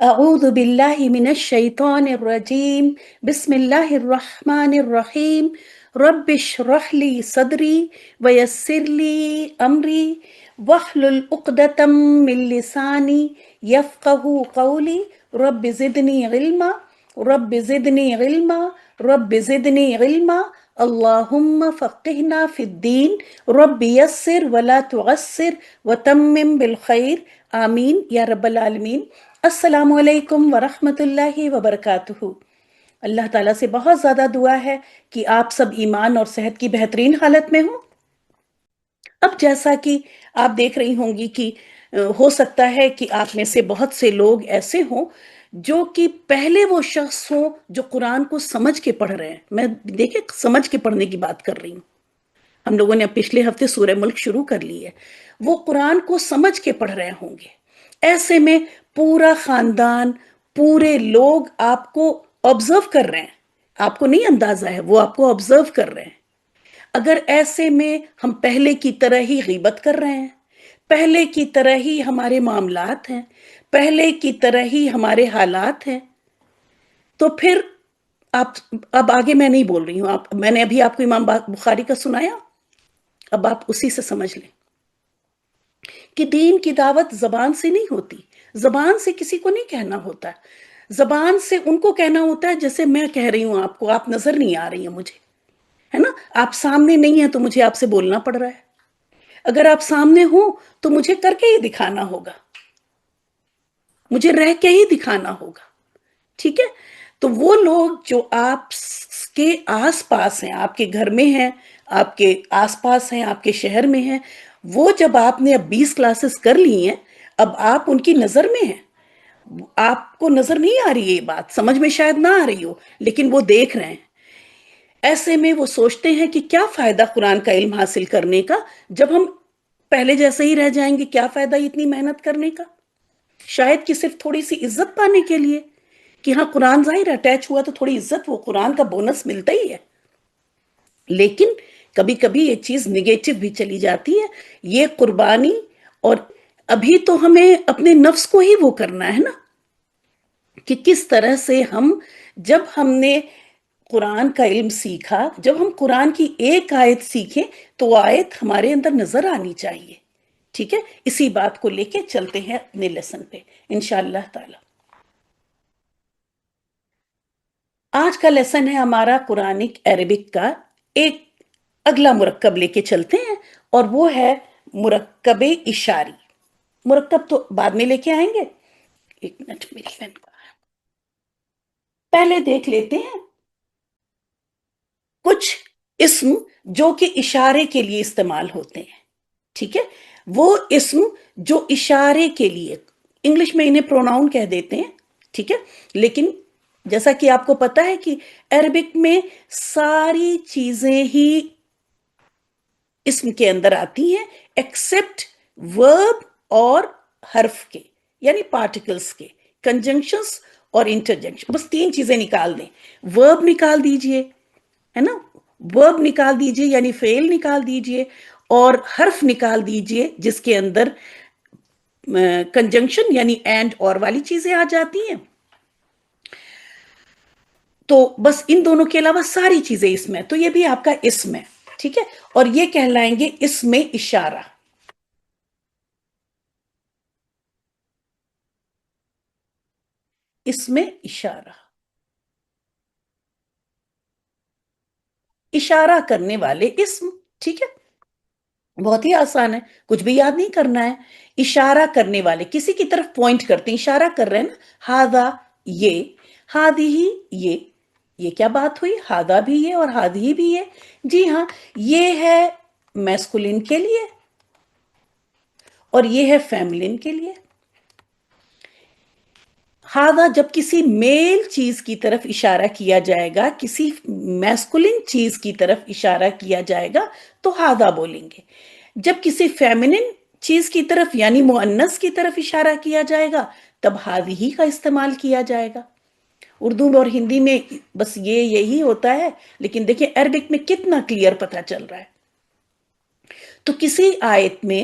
أعوذ بالله من الشيطان الرجيم. بسم الله الرحمن الرحيم. رب اشرح لي صدري ويسر لي أمري واحلل عقدة من لساني يفقه قولي. رب زدني علما، رب زدني علما، رب زدني علما. اللهم فقهنا في الدين. رب يسر ولا تعسر وتمم بالخير. آمین یا رب العالمین۔ السلام علیکم ورحمۃ اللہ وبرکاتہ۔ اللہ تعالیٰ سے بہت زیادہ دعا ہے کہ آپ سب ایمان اور صحت کی بہترین حالت میں ہوں۔ اب جیسا کہ آپ دیکھ رہی ہوں گی کہ ہو سکتا ہے کہ آپ میں سے بہت سے لوگ ایسے ہوں جو کہ پہلے وہ شخص ہوں جو قرآن کو سمجھ کے پڑھ رہے ہیں۔ میں دیکھیں سمجھ کے پڑھنے کی بات کر رہی ہوں۔ ہم لوگوں نے پچھلے ہفتے سورہ ملک شروع کر لی ہے۔ وہ قرآن کو سمجھ کے پڑھ رہے ہوں گے۔ ایسے میں پورا خاندان، پورے لوگ آپ کو آبزرو کر رہے ہیں۔ آپ کو نہیں اندازہ ہے، وہ آپ کو آبزرو کر رہے ہیں۔ اگر ایسے میں ہم پہلے کی طرح ہی غیبت کر رہے ہیں، پہلے کی طرح ہی ہمارے معاملات ہیں، پہلے کی طرح ہی ہمارے حالات ہیں، تو پھر آپ، اب آگے میں نہیں بول رہی ہوں، میں نے ابھی آپ کو امام بخاری کا سنایا، اب آپ اسی سے سمجھ لیں کہ دین کی دعوت زبان سے نہیں ہوتی۔ زبان سے کسی کو نہیں کہنا ہوتا، زبان سے ان کو کہنا ہوتا ہے جیسے میں کہہ رہی ہوں آپ کو، آپ نظر نہیں آ رہی ہیں مجھے، ہے نا؟ آپ سامنے نہیں ہیں تو مجھے آپ سے بولنا پڑ رہا ہے۔ اگر آپ سامنے ہوں تو مجھے کر کے ہی دکھانا ہوگا، مجھے رہ کے ہی دکھانا ہوگا، ٹھیک ہے؟ تو وہ لوگ جو آپ کے آس پاس ہیں، آپ کے گھر میں ہیں، آپ کے آس پاس ہیں، آپ کے شہر میں ہیں، وہ جب آپ نے اب 20 کلاسز کر لی ہیں، اب آپ ان کی نظر میں ہیں۔ آپ کو نظر نہیں آ رہی ہے یہ بات، سمجھ میں شاید نہ آ رہی ہو، لیکن وہ دیکھ رہے ہیں۔ ایسے میں وہ سوچتے ہیں کہ کیا فائدہ قرآن کا علم حاصل کرنے کا، جب ہم پہلے جیسے ہی رہ جائیں گے، کیا فائدہ اتنی محنت کرنے کا؟ شاید کہ صرف تھوڑی سی عزت پانے کے لیے کہ ہاں قرآن ظاہر اٹیچ ہوا تو تھوڑی عزت، وہ قرآن کا بونس ملتا ہی ہے۔ لیکن کبھی کبھی یہ چیز نگیٹو بھی چلی جاتی ہے، یہ قربانی، اور ابھی تو ہمیں اپنے نفس کو ہی وہ کرنا ہے نا، کہ کس طرح سے جب ہم نے قرآن کا علم سیکھا، جب ہم قرآن کی ایک آیت سیکھیں تو وہ آیت ہمارے اندر نظر آنی چاہیے، ٹھیک ہے؟ اسی بات کو لے کے چلتے ہیں اپنے لیسن پہ انشاءاللہ تعالی۔ آج کا لیسن ہے ہمارا قرآنک عربک کا ایک اگلا مرکب لے کے چلتے ہیں، اور وہ ہے مرکب اشاری۔ مرکب تو بعد میں لے کے آئیں گے، ایک منٹ میری پین کا پہلے دیکھ لیتے ہیں کچھ اسم جو کہ اشارے کے لیے استعمال ہوتے ہیں، ٹھیک ہے؟ وہ اسم جو اشارے کے لیے، انگلش میں انہیں پروناؤن کہہ دیتے ہیں، ٹھیک ہے؟ لیکن جیسا کہ آپ کو پتا ہے کہ عربک میں ساری چیزیں ہی اسم کے اندر آتی ہیں ایکسپٹ ورب اور حرف کے، یعنی پارٹیکلز کے، کنجنکشنز اور انٹرجنکشن، بس 3 چیزیں نکال دیں۔ ورب نکال دیجئے، ہے نا؟ ورب نکال دیجئے یعنی فعل نکال دیجئے، اور حرف نکال دیجئے جس کے اندر کنجنکشن یعنی اینڈ اور والی چیزیں آ جاتی ہیں۔ تو بس ان دونوں کے علاوہ ساری چیزیں اسم ہے، تو یہ بھی آپ کا اسم ہے، ٹھیک ہے؟ اور یہ کہلائیں گے اسم اشارہ۔ اسم اشارہ، اشارہ کرنے والے اسم، ٹھیک ہے؟ بہت ہی آسان ہے، کچھ بھی یاد نہیں کرنا ہے۔ اشارہ کرنے والے، کسی کی طرف پوائنٹ کرتے ہیں، اشارہ کر رہے ہیں نا، ہاذا یہ، ہادھی یہ کیا بات ہوئی؟ ہاذا بھی یہ اور ہادھی بھی یہ، جی ہاں، یہ ہے میسکولین کے لیے اور یہ ہے فیملین کے لیے۔ ہاذا جب کسی میل چیز کی طرف اشارہ کیا جائے گا، کسی میسکولین چیز کی طرف اشارہ کیا جائے گا تو ہاذا بولیں گے۔ جب کسی فیمنن چیز کی طرف یعنی مؤنث کی طرف اشارہ کیا جائے گا تب ہذہ کا استعمال کیا جائے گا۔ اردو اور ہندی میں بس یہی ہوتا ہے، لیکن دیکھیں عربک میں کتنا کلیئر پتہ چل رہا ہے۔ تو کسی آیت میں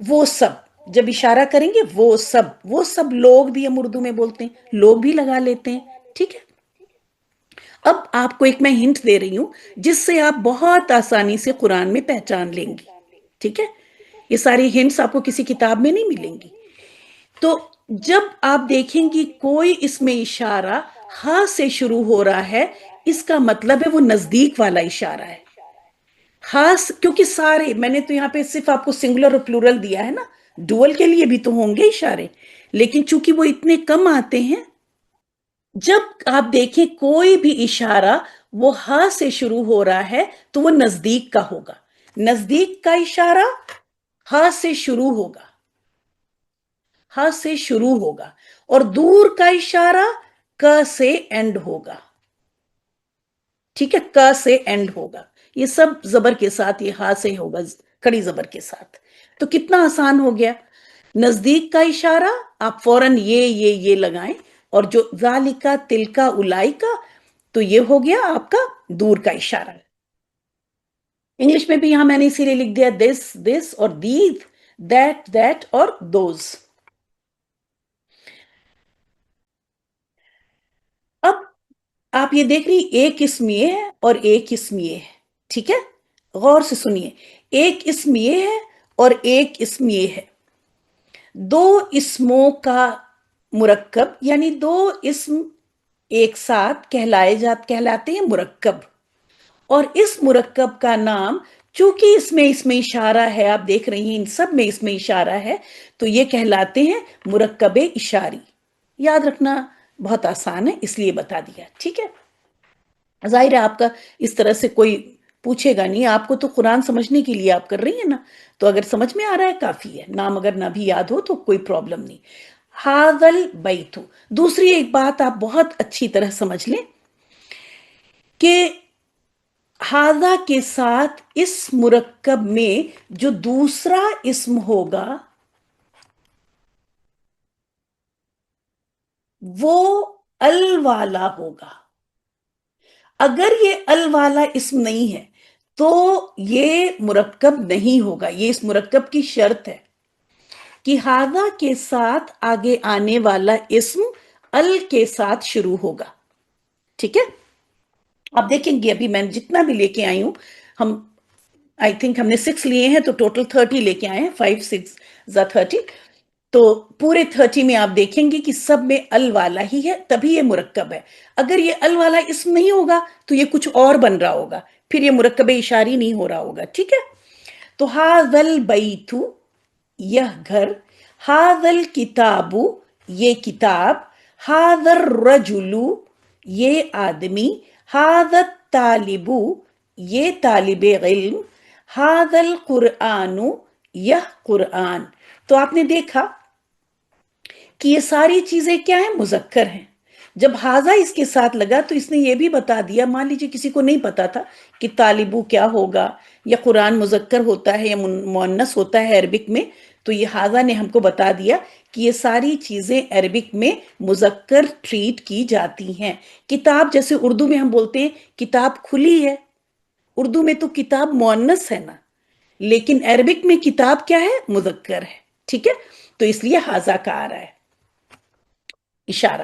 وہ سب جب اشارہ کریں گے، وہ سب لوگ بھی ہم اردو میں بولتے ہیں، لوگ بھی لگا لیتے ہیں، ٹھیک ہے۔ اب آپ کو ایک میں ہنٹ دے رہی ہوں جس سے آپ بہت آسانی سے قرآن میں پہچان لیں گی، ٹھیک ہے۔ یہ ساری ہنٹس آپ کو کسی کتاب میں نہیں ملیں گی۔ تو جب آپ دیکھیں گی کوئی اس میں اشارہ ہاں سے شروع ہو رہا ہے، اس کا مطلب ہے وہ نزدیک والا اشارہ ہے۔ خاص کیونکہ سارے میں نے تو یہاں پہ صرف آپ کو سنگولر اور پلورل دیا ہے نا، ڈوئل کے لیے بھی تو ہوں گے اشارے، لیکن چونکہ وہ اتنے کم آتے ہیں، جب آپ دیکھیں کوئی بھی اشارہ وہ ہاں سے شروع ہو رہا ہے تو وہ نزدیک کا ہوگا۔ نزدیک کا اشارہ ہاں سے شروع ہوگا، ہاں سے شروع ہوگا، اور دور کا اشارہ ک سے اینڈ ہوگا، ٹھیک ہے، ک سے اینڈ ہوگا۔ یہ سب زبر کے ساتھ، یہ ہاں سے ہوگا کڑی زبر کے ساتھ۔ تو کتنا آسان ہو گیا۔ نزدیک کا اشارہ آپ فوراً یہ لگائیں، اور جو ذالکا تلکا اولائکا، تو یہ ہو گیا آپ کا دور کا اشارہ۔ انگلش میں بھی یہاں میں نے اسی لیے لکھ دیا دس اور دیز، دیٹ اور دوز۔ اب آپ یہ دیکھ رہی ایک اسم یہ ہے اور ایک اسم یہ ہے، ٹھیک ہے، غور سے سنیے۔ ایک اسم یہ ہے اور ایک اسم یہ ہے، دو اسموں کا مرکب، یعنی دو اسم ایک ساتھ کہلاتے ہیں مرکب، اور اس مرکب کا نام چونکہ اس میں اشارہ ہے، آپ دیکھ رہی ہیں ان سب میں اس میں اشارہ ہے، تو یہ کہلاتے ہیں مرکب اشاری۔ یاد رکھنا بہت آسان ہے، اس لیے بتا دیا، ٹھیک ہے۔ ظاہر ہے آپ کا اس طرح سے کوئی پوچھے گا نہیں، آپ کو تو قرآن سمجھنے کے لیے آپ کر رہی ہیں نا، تو اگر سمجھ میں آ رہا ہے کافی ہے، نام اگر نہ بھی یاد ہو تو کوئی پرابلم نہیں۔ ہاذل بیتو، دوسری ایک بات آپ بہت اچھی طرح سمجھ لیں کہ ہاذا کے ساتھ اس مرکب میں جو دوسرا اسم ہوگا وہ ال والا ہوگا۔ اگر یہ ال والا اسم نہیں ہے تو یہ مرکب نہیں ہوگا، یہ اس مرکب کی شرط ہے کہ ہاذا کے ساتھ آگے آنے والا اسم ال کے ساتھ شروع ہوگا، ٹھیک ہے۔ آپ دیکھیں گے ابھی میں جتنا بھی لے کے آئی ہوں، ہم آئی تھنک ہم نے 6 لیے ہیں تو ٹوٹل 30 لے کے آئے ہیں، 5 6 30، تو پورے 30 میں آپ دیکھیں گے کہ سب میں ال والا ہی ہے، تبھی یہ مرکب ہے۔ اگر یہ ال والا اسم نہیں ہوگا تو یہ کچھ اور بن رہا ہوگا، پھر یہ مرکب اشاری نہیں ہو رہا ہوگا، ٹھیک ہے۔ تو ہاذل بیت، یہ گھر، ہاذل کتاب، یہ کتاب، ہاذر رجل، یہ آدمی، ہاذت طالب، یہ طالب علم، ہاذل قرآن، یہ قرآن۔ تو آپ نے دیکھا کہ یہ ساری چیزیں کیا ہیں، مذکر ہیں۔ جب ہاذا اس کے ساتھ لگا تو اس نے یہ بھی بتا دیا، مان لیجیے کسی کو نہیں پتا تھا کہ طالبو کیا ہوگا، یا قرآن مذکر ہوتا ہے یا مؤنث ہوتا ہے عربک میں، تو یہ ہاذا نے ہم کو بتا دیا کہ یہ ساری چیزیں عربک میں مذکر ٹریٹ کی جاتی ہیں۔ کتاب جیسے اردو میں ہم بولتے ہیں کتاب کھلی ہے، اردو میں تو کتاب مؤنث ہے نا، لیکن عربک میں کتاب کیا ہے، مذکر ہے، ٹھیک ہے۔ تو اس لیے ہاذا کا آ رہا ہے اشارہ۔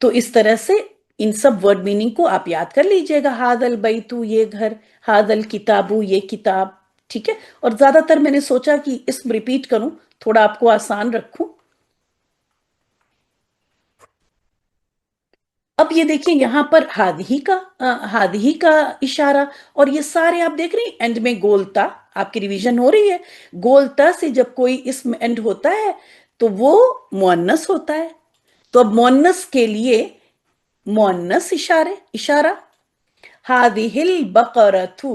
تو اس طرح سے ان سب ورڈ میننگ کو آپ یاد کر لیجئے گا، ہاذل بیتو یہ گھر، ہاذل کتابو یہ کتاب، ٹھیک ہے۔ اور زیادہ تر میں نے سوچا کہ اسم ریپیٹ کروں، تھوڑا آپ کو آسان رکھوں۔ اب یہ دیکھیں یہاں پر ہادھی کا اشارہ، اور یہ سارے آپ دیکھ رہے ہیں اینڈ میں گولتا، آپ کی ریویژن ہو رہی ہے، گولتا سے جب کوئی اسم اینڈ ہوتا ہے تو وہ مؤنث ہوتا ہے، تو اب مؤنث کے لیے مؤنث اشارہ، ہادہ البقرۃ،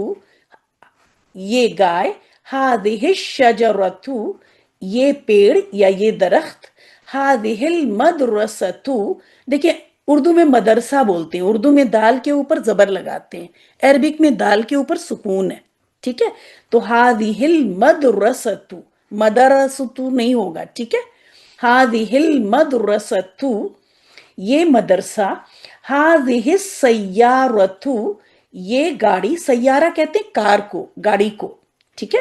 یہ گائے، ہادہ الشجرۃ، یہ پیڑ یا یہ درخت، ہادہ المدرسۃ، دیکھیں اردو میں مدرسہ بولتے ہیں، اردو میں دال کے اوپر زبر لگاتے ہیں، عربک میں دال کے اوپر سکون ہے، ٹھیک ہے۔ تو ہادہ المدرسۃ، مدرسۃ نہیں ہوگا، ٹھیک ہے، ہادہ المدرسۃ، یہ مدرسہ، ہادہ السیارۃ، یہ گاڑی، سیارہ کہتے ہیں کار کو، گاڑی کو، ٹھیک ہے۔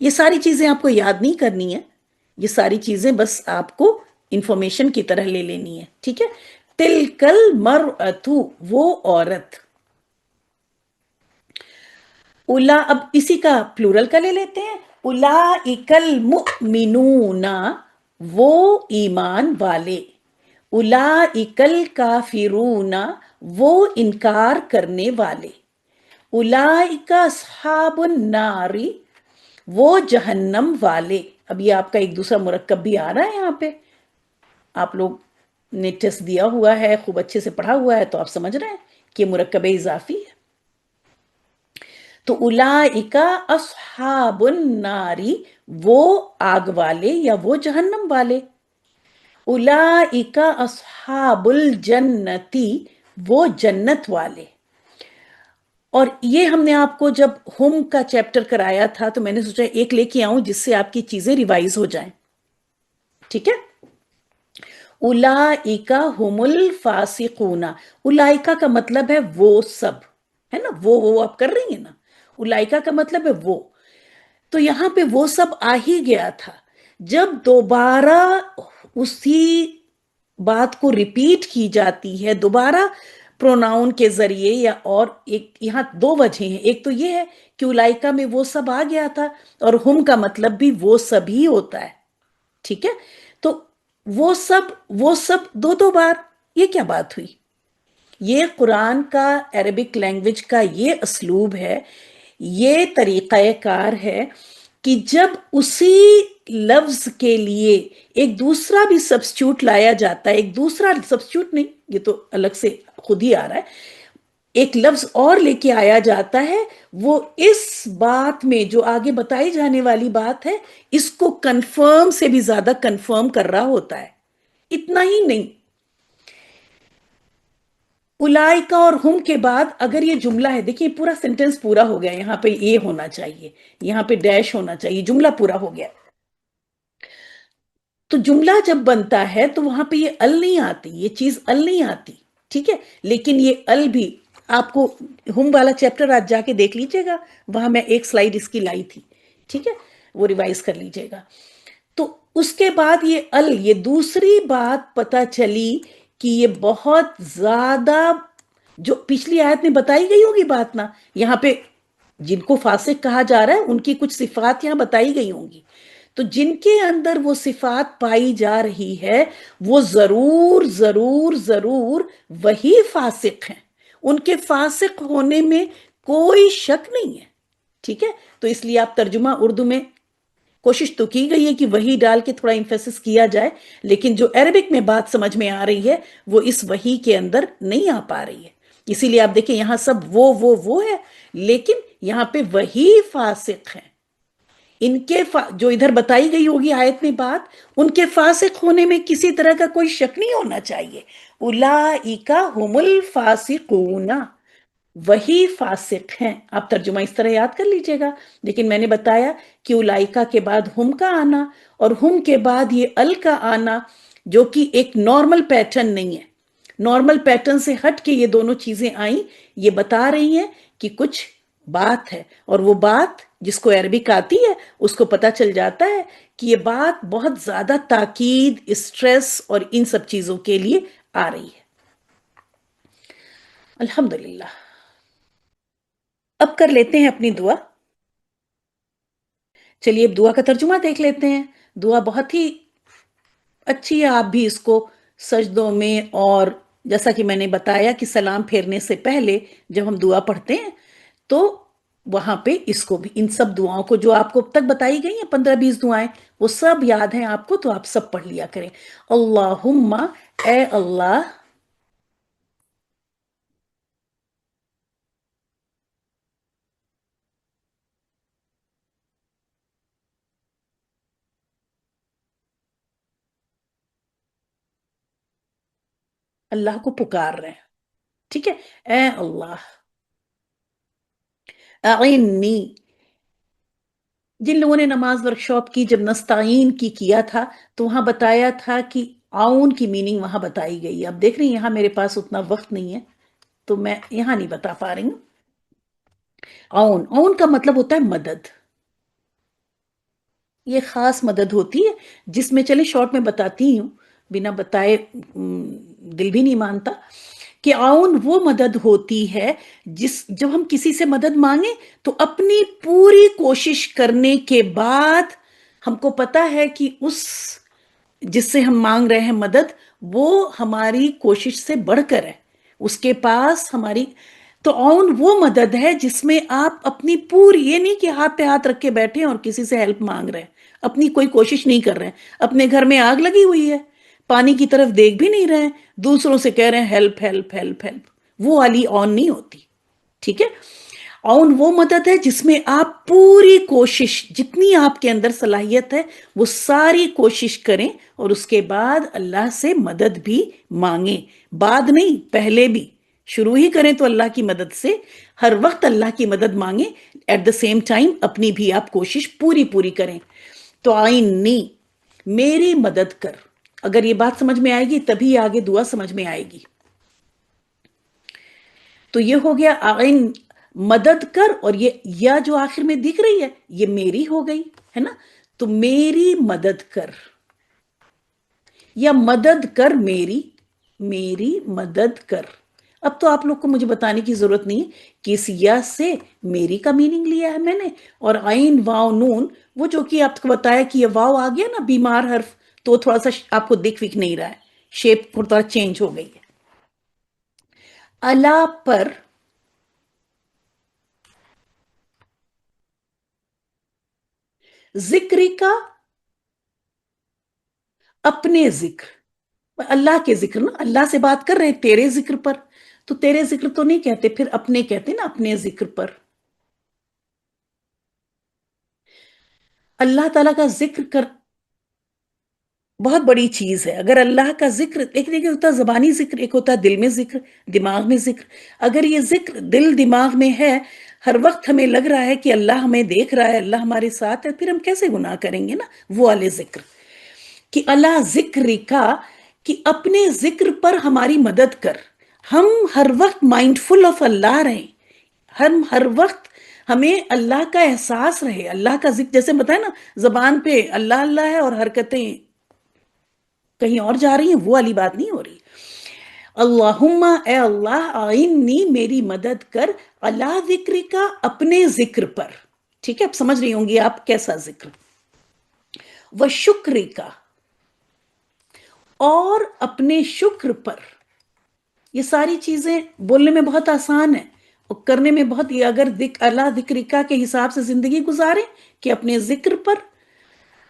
یہ ساری چیزیں آپ کو یاد نہیں کرنی ہے، یہ ساری چیزیں بس آپ کو انفارمیشن کی طرح لے لینی ہے، ٹھیک ہے؟ تلکل مرأتو، وہ عورت. اولا، اب اسی کا پلورل کا لے لیتے ہیں. اولئک المؤمنون، وہ ایمان والے. اولئک الکافرون، وہ انکار کرنے والے. اولئک اصحاب النار، وہ جہنم والے. اب یہ آپ کا ایک دوسرا مرکب بھی آ رہا ہے یہاں پہ. آپ لوگ نے ٹیسٹ دیا ہوا ہے، خوب اچھے سے پڑھا ہوا ہے، تو آپ سمجھ رہے ہیں کہ مرکب اضافی ہے. تو اولئک اصحاب النار، وہ آگ والے یا وہ جہنم والے. اولئک اصحاب الجنتی، وہ جنت والے. اور یہ ہم نے آپ کو جب ہم کا چیپٹر کرایا تھا تو میں نے سوچا ایک لے کے آؤں جس سے آپ کی چیزیں ریوائز ہو جائیں، ٹھیک ہے؟ اولئک هم الفاسقون، اولئک کا مطلب ہے وہ سب، ہے نا؟ وہ آپ کر رہی ہیں نا، اولئک کا مطلب ہے وہ. تو یہاں پہ وہ سب آ ہی گیا تھا. جب دوبارہ اسی بات کو ریپیٹ کی جاتی ہے دوبارہ پروناؤن کے ذریعے، یا اور ایک یہاں دو وجہ ہیں. ایک تو یہ ہے کہ اولائکا میں وہ سب آ گیا تھا، اور ہم کا مطلب بھی وہ سب ہی ہوتا ہے، ٹھیک ہے؟ تو وہ سب دو دو بار، یہ کیا بات ہوئی؟ یہ قرآن کا، عربک لینگویج کا یہ اسلوب ہے، یہ طریقہ کار ہے کہ جب اسی لفظ کے لیے ایک دوسرا بھی سبسٹیوٹ لایا جاتا ہے، ایک دوسرا سبسٹیوٹ نہیں، یہ تو الگ سے خود ہی آ رہا ہے، ایک لفظ اور لے کے آیا جاتا ہے، وہ اس بات میں جو آگے بتائی جانے والی بات ہے اس کو کنفرم سے بھی زیادہ کنفرم کر رہا ہوتا ہے. اتنا ہی نہیں، اولائکا اور ہم کے بعد اگر یہ جملہ ہے، دیکھیں پورا سینٹنس پورا ہو گیا، یہاں پہ یہ ہونا چاہیے، یہاں پہ ڈیش ہونا چاہیے، جملہ پورا ہو گیا. تو جملہ جب بنتا ہے تو وہاں پہ یہ ال نہیں آتی، یہ چیز ال نہیں آتی، ٹھیک ہے؟ لیکن یہ ال بھی آپ کو ہم والا چیپٹر آج جا کے دیکھ لیجئے گا، وہاں میں ایک سلائیڈ اس کی لائی تھی، ٹھیک ہے؟ وہ ریوائز کر لیجئے گا. تو اس کے بعد یہ ال، یہ دوسری بات پتہ چلی کہ یہ بہت زیادہ، جو پچھلی آیت میں بتائی گئی ہوگی بات نا، یہاں پہ جن کو فاسق کہا جا رہا ہے ان کی کچھ صفات یہاں بتائی گئی ہوں گی. تو جن کے اندر وہ صفات پائی جا رہی ہے وہ ضرور ضرور ضرور وہی فاسق ہیں، ان کے فاسق ہونے میں کوئی شک نہیں ہے، ٹھیک ہے؟ تو اس لیے آپ ترجمہ اردو میں کوشش تو کی گئی ہے کہ وہی ڈال کے تھوڑا امفیسس کیا جائے، لیکن جو عربک میں بات سمجھ میں آ رہی ہے وہ اس وہی کے اندر نہیں آ پا رہی ہے. اسی لیے آپ دیکھیں یہاں سب وہ ہے، لیکن یہاں پہ وہی فاسق ہیں. ان کے جو ادھر بتائی گئی ہوگی آیت میں بات، ان کے فاسق ہونے میں کسی طرح کا کوئی شک نہیں ہونا چاہیے. اولئک هم الفاسقون، وہی فاسق ہیں. آپ ترجمہ اس طرح یاد کر لیجئے گا. لیکن میں نے بتایا کہ اولائکا کے بعد ہم کا آنا اور ہم کے بعد یہ ال کا آنا، جو کہ ایک نارمل پیٹرن نہیں ہے، نارمل پیٹرن سے ہٹ کے یہ دونوں چیزیں آئیں، یہ بتا رہی ہیں کہ کچھ بات ہے. اور وہ بات جس کو عربک آتی ہے اس کو پتا چل جاتا ہے کہ یہ بات بہت زیادہ تاکید، اسٹریس اور ان سب چیزوں کے لیے آ رہی ہے. الحمدللہ. اب کر لیتے ہیں اپنی دعا. چلیے اب دعا کا ترجمہ دیکھ لیتے ہیں. دعا بہت ہی اچھی ہے، آپ بھی اس کو سجدوں میں، اور جیسا کہ میں نے بتایا کہ سلام پھیرنے سے پہلے جب ہم دعا پڑھتے ہیں تو وہاں پہ اس کو بھی، ان سب دعاؤں کو جو آپ کو اب تک بتائی گئی ہیں 15-20 دعائیں، وہ سب یاد ہیں آپ کو، تو آپ سب پڑھ لیا کریں. اللہم، اے اللہ، اللہ کو پکار رہے ہیں، ٹھیک ہے؟ اے اللہ، اعنی. جن لوگوں نے نماز ورکشاپ کی، جب نستعین کی کیا تھا تو وہاں بتایا تھا کہ آؤن کی میننگ وہاں بتائی گئی ہے. اب دیکھ رہی ہیں یہاں میرے پاس اتنا وقت نہیں ہے تو میں یہاں نہیں بتا پا رہی ہوں. آؤن کا مطلب ہوتا ہے مدد. یہ خاص مدد ہوتی ہے جس میں چلے شارٹ میں بتاتی ہوں، بنا بتائے دل بھی نہیں مانتا کہ عون وہ مدد ہوتی ہے جب ہم کسی سے مدد مانگیں تو اپنی پوری کوشش کرنے کے بعد ہم کو پتا ہے کہ جس سے ہم مانگ رہے ہیں مدد وہ ہماری کوشش سے بڑھ کر ہے، اس کے پاس ہماری تو عون وہ مدد ہے جس میں آپ اپنی پوری، یہ نہیں کہ ہاتھ پہ ہاتھ رکھ کے بیٹھے اور کسی سے ہیلپ مانگ رہے ہیں، اپنی کوئی کوشش نہیں کر رہے ہیں، اپنے گھر میں آگ لگی ہوئی ہے، پانی کی طرف دیکھ بھی نہیں رہے ہیں، دوسروں سے کہہ رہے ہیں ہیلپ ہیلپ ہیلپ ہیلپ، وہ والی عون نہیں ہوتی، ٹھیک ہے؟ عون وہ مدد ہے جس میں آپ پوری کوشش، جتنی آپ کے اندر صلاحیت ہے وہ ساری کوشش کریں اور اس کے بعد اللہ سے مدد بھی مانگیں، بعد نہیں پہلے بھی شروع ہی کریں تو اللہ کی مدد سے، ہر وقت اللہ کی مدد مانگیں، ایٹ دا سیم ٹائم اپنی بھی آپ کوشش پوری کریں۔ تو آئینی، میری مدد کر، اگر یہ بات سمجھ میں آئے گی تبھی آگے دعا سمجھ میں آئے گی۔ تو یہ ہو گیا آئین، مدد کر، اور یہ یا جو آخر میں دکھ رہی ہے یہ میری ہو گئی ہے نا، تو میری مدد کر یا مدد کر میری، میری مدد کر۔ اب تو آپ لوگ کو مجھے بتانے کی ضرورت نہیں کہ اس یا سے میری کا میننگ لیا ہے میں نے، اور عین واو نون، وہ جو کہ آپ کو بتایا کہ یہ واو آ گیا نا بیمار حرف، تو وہ تھوڑا سا آپ کو دکھ نہیں رہا ہے، شیپ تھوڑا چینج ہو گئی ہے۔ اللہ پر، ذکر کا، اپنے ذکر، اللہ کے ذکر نا، اللہ سے بات کر رہے تیرے ذکر پر، تو تیرے ذکر تو نہیں کہتے، پھر اپنے کہتے نا، اپنے ذکر پر۔ اللہ تعالیٰ کا ذکر کر بہت بڑی چیز ہے، اگر اللہ کا ذکر، ایک دیکھیں ہوتا ہے زبانی ذکر، ایک ہوتا ہے دل میں ذکر، دماغ میں ذکر، اگر یہ ذکر دل دماغ میں ہے، ہر وقت ہمیں لگ رہا ہے کہ اللہ ہمیں دیکھ رہا ہے، اللہ ہمارے ساتھ ہے، پھر ہم کیسے گناہ کریں گے نا، وہ والے ذکر کہ اللہ ذکر کا، کہ اپنے ذکر پر ہماری مدد کر، ہم ہر وقت مائنڈ فل آف اللہ رہیں، ہم ہر وقت ہمیں اللہ کا احساس رہے، اللہ کا ذکر، جیسے بتائیں نا زبان پہ اللہ اللہ ہے اور حرکتیں کہیں اور جا رہی ہیں، وہ والی بات نہیں ہو رہی۔ اللہم، اے اللہ، آئینی، میری مدد کر، اللہ ذکر کا، اپنے ذکر پر، ٹھیک ہے؟ اب سمجھ رہی ہوں گی آپ کیسا ذکر، وہ شکر کا، اور اپنے شکر پر۔ یہ ساری چیزیں بولنے میں بہت آسان ہے اور کرنے میں بہت، یہ اگر اللہ ذکر کا کے حساب سے زندگی گزاریں کہ اپنے ذکر پر،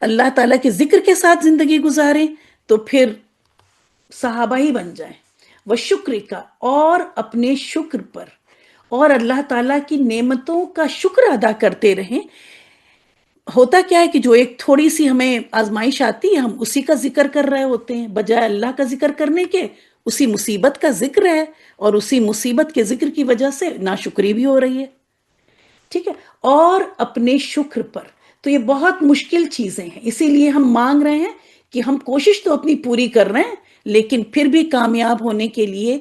اللہ تعالیٰ کے ذکر کے ساتھ زندگی گزاریں، تو پھر صحابہ ہی بن جائیں۔ وہ شکر کا، اور اپنے شکر پر، اور اللہ تعالیٰ کی نعمتوں کا شکر ادا کرتے رہیں۔ ہوتا کیا ہے کہ جو ایک تھوڑی سی ہمیں آزمائش آتی ہے، ہم اسی کا ذکر کر رہے ہوتے ہیں بجائے اللہ کا ذکر کرنے کے، اسی مصیبت کا ذکر ہے، اور اسی مصیبت کے ذکر کی وجہ سے ناشکری بھی ہو رہی ہے، ٹھیک ہے؟ اور اپنے شکر پر، تو یہ بہت مشکل چیزیں ہیں، اسی لیے ہم مانگ رہے ہیں کہ ہم کوشش تو اپنی پوری کر رہے ہیں، لیکن پھر بھی کامیاب ہونے کے لیے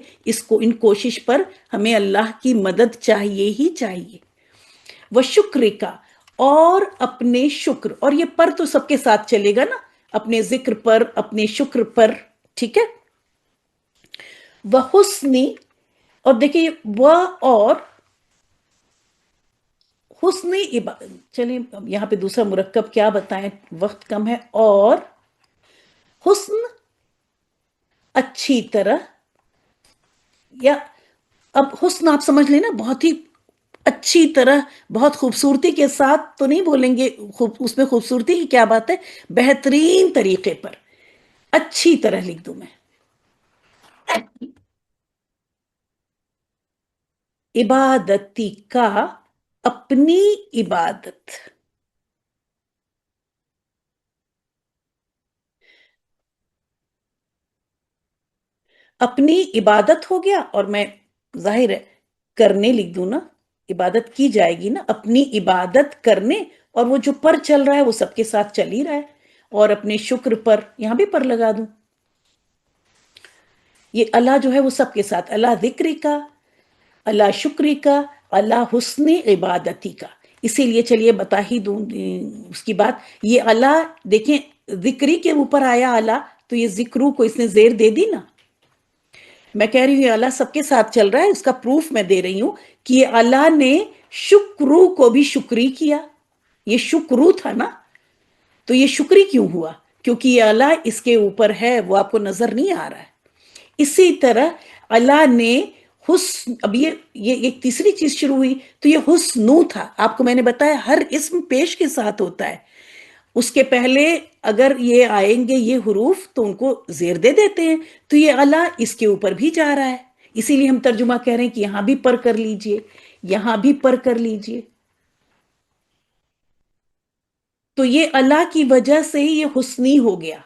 ان کوشش پر ہمیں اللہ کی مدد چاہیے ہی چاہیے۔ وہ شکر کا، اور اپنے شکر، اور یہ پر تو سب کے ساتھ چلے گا نا، اپنے ذکر پر، اپنے شکر پر، ٹھیک ہے؟ وہ حسنی، اور دیکھیں وہ اور حسنی عبادت، چلیں یہاں پہ دوسرا مرکب کیا بتائیں، وقت کم ہے، اور حسن، اچھی طرح، یا اب حسن آپ سمجھ لیں نا، بہت ہی اچھی طرح، بہت خوبصورتی کے ساتھ تو نہیں بولیں گے، اس میں خوبصورتی کی کیا بات ہے، بہترین طریقے پر، اچھی طرح لکھ دوں میں، عبادتی کا، اپنی عبادت، اپنی عبادت ہو گیا، اور میں ظاہر ہے کرنے لکھ دوں نا، عبادت کی جائے گی نا، اپنی عبادت کرنے، اور وہ جو پر چل رہا ہے وہ سب کے ساتھ چل ہی رہا ہے، اور اپنے شکر پر، یہاں بھی پر لگا دوں، یہ اللہ جو ہے وہ سب کے ساتھ، اللہ ذکر کا، اللہ شکری کا، اللہ حسن عبادتی کا، اسی لیے چلیے بتا ہی دوں اس کی بات. یہ اللہ دیکھیں ذکری کے اوپر آیا اللہ، تو یہ ذکرو کو اس نے زیر دے دی نا. میں کہہ رہی ہوں یہ اللہ سب کے ساتھ چل رہا ہے، اس کا پروف میں دے رہی ہوں کہ یہ اللہ نے شکرو کو بھی شکری کیا. یہ شکرو تھا نا، تو یہ شکری کیوں ہوا؟ کیونکہ یہ اللہ اس کے اوپر ہے، وہ آپ کو نظر نہیں آ رہا ہے. اسی طرح اللہ نے حسن، اب یہ ایک تیسری چیز شروع ہوئی، تو یہ حسنو تھا. آپ کو میں نے بتایا ہر اسم پیش کے ساتھ ہوتا ہے. اس کے پہلے اگر یہ آئیں گے یہ حروف تو ان کو زیر دے دیتے ہیں، تو یہ اللہ اس کے اوپر بھی جا رہا ہے. اسی لیے ہم ترجمہ کہہ رہے ہیں کہ یہاں بھی پر کر لیجئے، یہاں بھی پر کر لیجئے. تو یہ اللہ کی وجہ سے ہی یہ حسنی ہو گیا.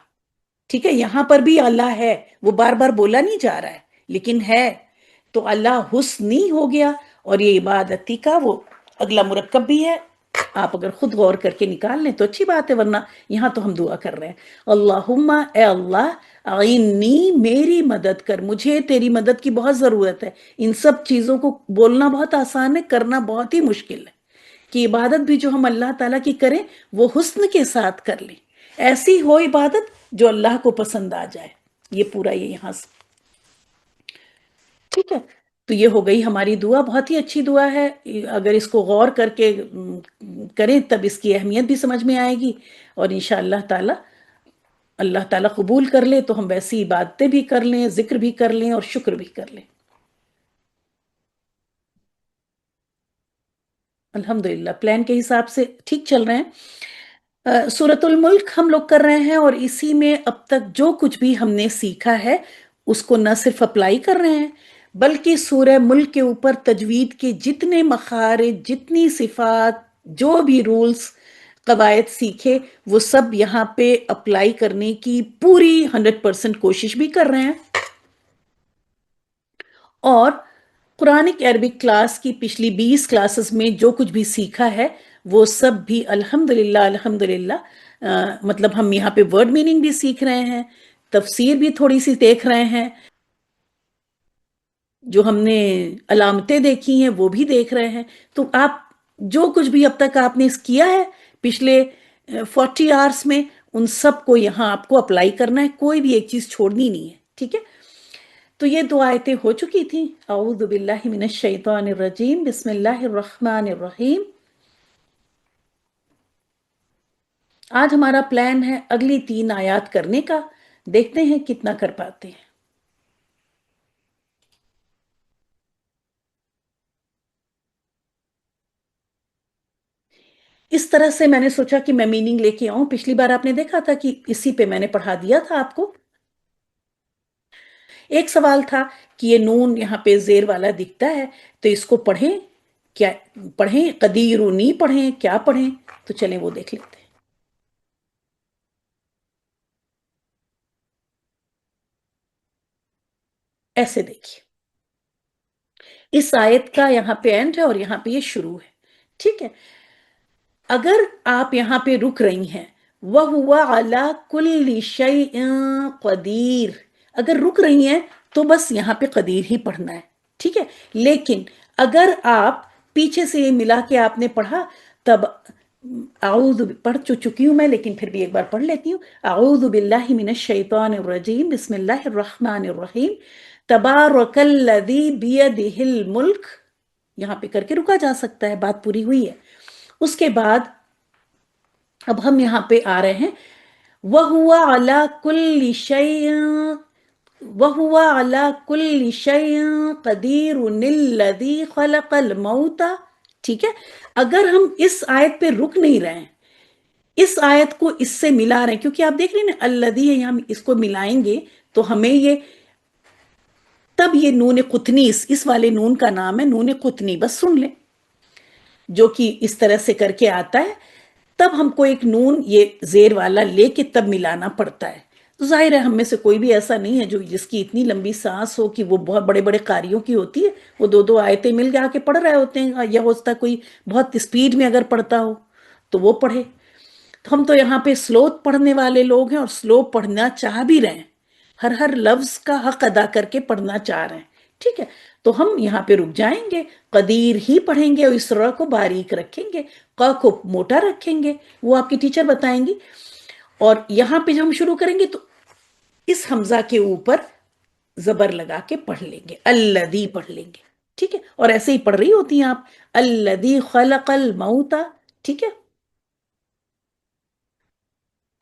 ٹھیک ہے، یہاں پر بھی اللہ ہے، وہ بار بار بولا نہیں جا رہا ہے لیکن ہے. تو اللہ حسنی ہو گیا، اور یہ عبادتی کا وہ اگلا مرکب بھی ہے. آپ اگر خود غور کر کے نکال لیں تو اچھی بات ہے، ورنہ یہاں تو ہم دعا کر رہے ہیں. اللہم اے اللہ، اعنی میری مدد کر، مجھے تیری مدد کی بہت ضرورت ہے. ان سب چیزوں کو بولنا بہت آسان ہے، کرنا بہت ہی مشکل ہے. کہ عبادت بھی جو ہم اللہ تعالیٰ کی کریں وہ حسن کے ساتھ کر لیں، ایسی ہو عبادت جو اللہ کو پسند آ جائے. یہ پورا یہ یہاں سے ٹھیک ہے. تو یہ ہو گئی ہماری دعا، بہت ہی اچھی دعا ہے. اگر اس کو غور کر کے کریں تب اس کی اہمیت بھی سمجھ میں آئے گی، اور انشاءاللہ تعالی اللہ تعالیٰ قبول کر لے تو ہم ویسی عبادتیں بھی کر لیں، ذکر بھی کر لیں اور شکر بھی کر لیں. الحمدللہ پلان کے حساب سے ٹھیک چل رہے ہیں. سورۃ الملک ہم لوگ کر رہے ہیں، اور اسی میں اب تک جو کچھ بھی ہم نے سیکھا ہے اس کو نہ صرف اپلائی کر رہے ہیں، بلکہ سورہ ملک کے اوپر تجوید کے جتنے مخارج، جتنی صفات، جو بھی رولز قواعد سیکھے وہ سب یہاں پہ اپلائی کرنے کی پوری 100% کوشش بھی کر رہے ہیں. اور قرآنک عربک کلاس کی پچھلی 20 کلاسز میں جو کچھ بھی سیکھا ہے وہ سب بھی الحمدللہ الحمدللہ مطلب ہم یہاں پہ ورڈ میننگ بھی سیکھ رہے ہیں، تفسیر بھی تھوڑی سی دیکھ رہے ہیں، جو ہم نے علامتیں دیکھی ہیں وہ بھی دیکھ رہے ہیں. تو آپ جو کچھ بھی اب تک آپ نے کیا ہے پچھلے 40 آورس میں، ان سب کو یہاں آپ کو اپلائی کرنا ہے، کوئی بھی ایک چیز چھوڑنی نہیں ہے. ٹھیک ہے. تو یہ دو آیتیں ہو چکی تھیں. اعوذ باللہ من الشیطان الرجیم، بسم اللہ الرحمن الرحیم. آج ہمارا پلان ہے اگلی 3 آیات کرنے کا، دیکھتے ہیں کتنا کر پاتے ہیں. اس طرح سے میں نے سوچا کہ میں میننگ لے کے آؤں. پچھلی بار آپ نے دیکھا تھا کہ اسی پہ میں نے پڑھا دیا تھا آپ کو. ایک سوال تھا کہ یہ نون یہاں پہ زیر والا دکھتا ہے تو اس کو پڑھیں کیا؟ پڑھیں قدیرونی پڑھیں کیا پڑھیں؟ تو چلیں وہ دیکھ لیتے ہیں. ایسے دیکھیے، اس آیت کا یہاں پہ اینڈ ہے اور یہاں پہ یہ شروع ہے. ٹھیک ہے. اگر آپ یہاں پہ رک رہی ہیں وَهُوَ عَلَى كُلِّ شَيْءٍ قَدِيرٌ، اگر رک رہی ہیں تو بس یہاں پہ قدیر ہی پڑھنا ہے. ٹھیک ہے. لیکن اگر آپ پیچھے سے یہ ملا کے آپ نے پڑھا تب اعوذ پڑھ چکی ہوں میں، لیکن پھر بھی ایک بار پڑھ لیتی ہوں. اعوذ باللہ من الشیطان الرجیم، بسم اللہ الرحمن الرحیم. تبارک الذی بیدہ الملک، یہاں پہ کر کے رکا جا سکتا ہے، بات پوری ہوئی ہے. اس کے بعد اب ہم یہاں پہ آ رہے ہیں وَهُوَ عَلَى كُلِّ شَيْءٍ وَهُوَ عَلَى كُلِّ شَيْءٍ قَدِيرٌ الَّذِي خَلَقَ الْمَوْتَ. ٹھیک ہے. اگر ہم اس آیت پہ رک نہیں رہے ہیں، اس آیت کو اس سے ملا رہے ہیں، کیونکہ آپ دیکھ رہے ہیں نا الذی ہے، ہم اس کو ملائیں گے تو ہمیں یہ تب یہ نون قطنی، اس والے نون کا نام ہے نون قطنی، بس سن لیں، جو کہ اس طرح سے کر کے آتا ہے. تب ہم کو ایک نون یہ زیر والا لے کے تب ملانا پڑتا ہے. تو ظاہر ہے ہم میں سے کوئی بھی ایسا نہیں ہے جو جس کی اتنی لمبی سانس ہو کہ وہ بہت بڑے بڑے قاریوں کی ہوتی ہے، وہ 2 آیتیں مل جا کے پڑھ رہے ہوتے ہیں، یا ہو سکتا ہے کوئی بہت اسپیڈ میں اگر پڑھتا ہو تو وہ پڑھے. تو ہم تو یہاں پہ سلو پڑھنے والے لوگ ہیں اور سلو پڑھنا چاہ بھی رہے ہیں، ہر لفظ کا حق ادا کر کے پڑھنا چاہ رہے ہیں ٹھیک ہے، تو ہم یہاں پہ رک جائیں گے، قدیر ہی پڑھیں گے اور اس را کو باریک رکھیں گے، قا کو موٹا رکھیں گے، وہ آپ کی ٹیچر بتائیں گی۔ اور یہاں پہ جب ہم شروع کریں گے تو اس حمزہ کے اوپر زبر لگا کے پڑھ لیں گے، الذی پڑھ لیں گے، ٹھیک ہے، اور ایسے ہی پڑھ رہی ہوتی ہیں آپ، الذی خلق الموت، ٹھیک ہے۔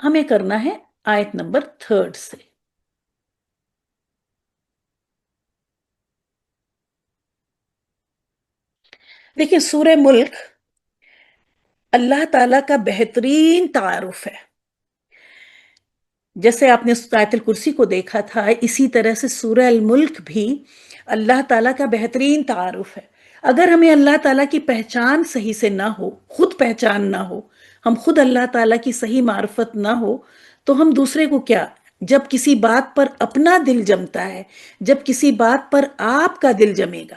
ہمیں کرنا ہے آیت نمبر 3 سے۔ دیکھیں سورہ ملک اللہ تعالیٰ کا بہترین تعارف ہے، جیسے آپ نے آیت الکرسی کو دیکھا تھا، اسی طرح سے سورہ الملک بھی اللہ تعالیٰ کا بہترین تعارف ہے۔ اگر ہمیں اللہ تعالیٰ کی پہچان صحیح سے نہ ہو، خود پہچان نہ ہو، ہم خود اللہ تعالیٰ کی صحیح معرفت نہ ہو، تو ہم دوسرے کو کیا؟ جب کسی بات پر اپنا دل جمتا ہے، جب کسی بات پر آپ کا دل جمے گا،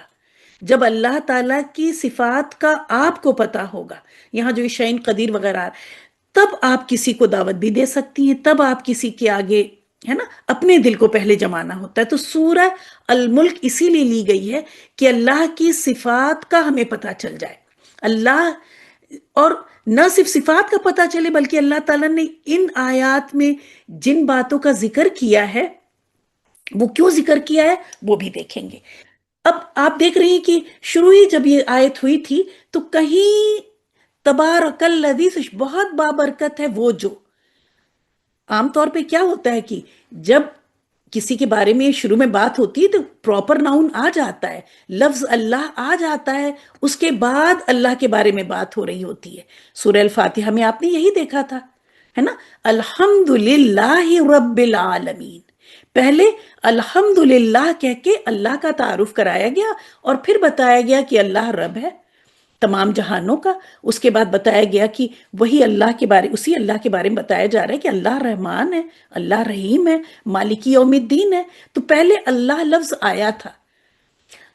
جب اللہ تعالیٰ کی صفات کا آپ کو پتا ہوگا، یہاں جو شعین قدیر وغیرہ، تب آپ کسی کو دعوت بھی دے سکتی ہیں، تب آپ کسی کے آگے، ہے نا، اپنے دل کو پہلے جمانا ہوتا ہے۔ تو سورہ الملک اسی لیے لی گئی ہے کہ اللہ کی صفات کا ہمیں پتا چل جائے، اللہ، اور نہ صرف صفات کا پتا چلے بلکہ اللہ تعالیٰ نے ان آیات میں جن باتوں کا ذکر کیا ہے وہ کیوں ذکر کیا ہے وہ بھی دیکھیں گے۔ اب آپ دیکھ رہی ہیں کہ شروع ہی جب یہ آیت ہوئی تھی تو کہیں تبارک الذی سے بہت بابرکت ہے وہ جو، عام طور پہ کیا ہوتا ہے کہ جب کسی کے بارے میں شروع میں بات ہوتی ہے تو پراپر ناؤن آ جاتا ہے، لفظ اللہ آ جاتا ہے، اس کے بعد اللہ کے بارے میں بات ہو رہی ہوتی ہے۔ سورہ الفاتحہ میں آپ نے یہی دیکھا تھا، ہے نا، الحمد للہ رب العالمین، پہلے الحمدللہ کہہ کے اللہ کا تعارف کرایا گیا اور پھر بتایا گیا کہ اللہ رب ہے تمام جہانوں کا۔ اس کے بعد بتایا گیا کہ وہی اللہ کے بارے، اسی اللہ کے بارے میں بتایا جا رہا ہے کہ اللہ رحمان ہے، اللہ رحیم ہے، مالکی یوم الدین ہے۔ تو پہلے اللہ لفظ آیا تھا۔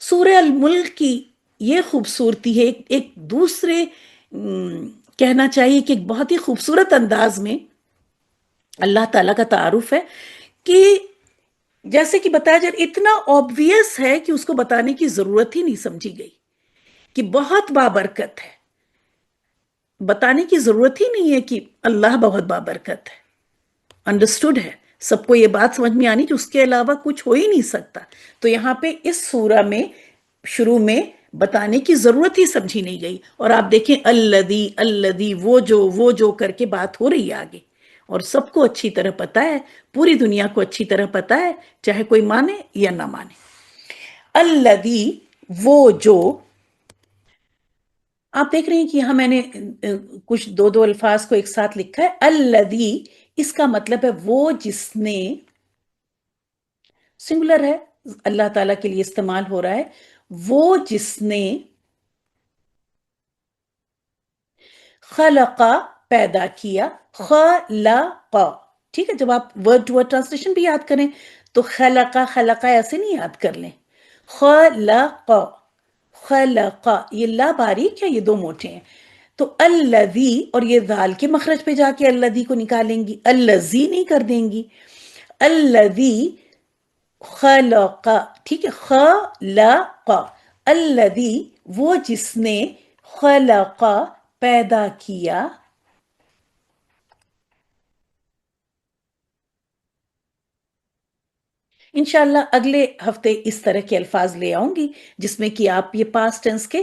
سورہ الملک کی یہ خوبصورتی ہے، ایک دوسرے کہنا چاہیے کہ ایک بہت ہی خوبصورت انداز میں اللہ تعالیٰ کا تعارف ہے کہ جیسے کہ بتایا جائے اتنا آبویس ہے کہ اس کو بتانے کی ضرورت ہی نہیں سمجھی گئی کہ بہت بابرکت ہے، بتانے کی ضرورت ہی نہیں ہے کہ اللہ بہت بابرکت ہے، انڈرسٹوڈ ہے، سب کو یہ بات سمجھ میں آنی کہ اس کے علاوہ کچھ ہو ہی نہیں سکتا۔ تو یہاں پہ اس سورہ میں شروع میں بتانے کی ضرورت ہی سمجھی نہیں گئی، اور آپ دیکھیں الذی الذی، وہ جو کر کے بات ہو رہی ہے آگے، اور سب کو اچھی طرح پتا ہے، پوری دنیا کو اچھی طرح پتا ہے، چاہے کوئی مانے یا نہ مانے۔ الذی، وہ جو، آپ دیکھ رہے ہیں کہ یہاں میں نے کچھ دو دو الفاظ کو ایک ساتھ لکھا ہے، الذی، اس کا مطلب ہے وہ جس نے، سنگولر ہے، اللہ تعالیٰ کے لیے استعمال ہو رہا ہے، وہ جس نے خلقا، پیدا کیا، خلقا، ٹھیک ہے، جب آپ ورڈ ٹو ورڈ ٹرانسلیشن بھی یاد کریں تو خلقا خلقا ایسے نہیں یاد کر لیں، خلقا، خلقا، یہ لا باریک ہے، یہ دو موٹے ہیں، تو الذی، اور یہ ذال کے مخرج پہ جا کے الذی کو نکالیں گی، الذی نہیں کر دیں گی، الذی خلق، ٹھیک ہے، خلق، الذی، وہ جس نے، خلق، پیدا کیا، انشاءاللہ اگلے ہفتے اس طرح کے الفاظ لے آؤں گی جس میں کہ آپ یہ پاسٹ ٹینس کے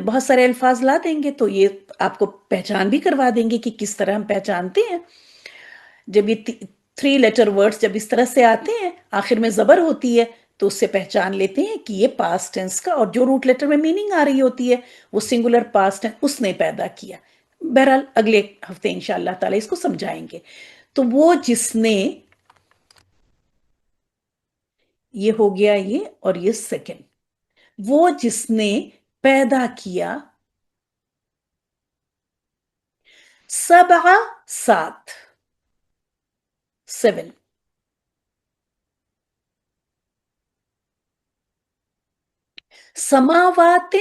بہت سارے الفاظ لا دیں گے، تو یہ آپ کو پہچان بھی کروا دیں گے کہ کس طرح ہم پہچانتے ہیں جب یہ 3 لیٹر ورڈز جب اس طرح سے آتے ہیں، آخر میں زبر ہوتی ہے، تو اس سے پہچان لیتے ہیں کہ یہ پاسٹ ٹینس کا، اور جو روٹ لیٹر میں میننگ آ رہی ہوتی ہے وہ سنگولر پاسٹ ہے، اس نے پیدا کیا۔ بہرحال اگلے ہفتے انشاءاللہ تعالی اس کو سمجھائیں گے۔ تو وہ جس نے، یہ ہو گیا یہ، اور یہ سیکنڈ، وہ جس نے پیدا کیا، سبع، 7، 7، سماوات،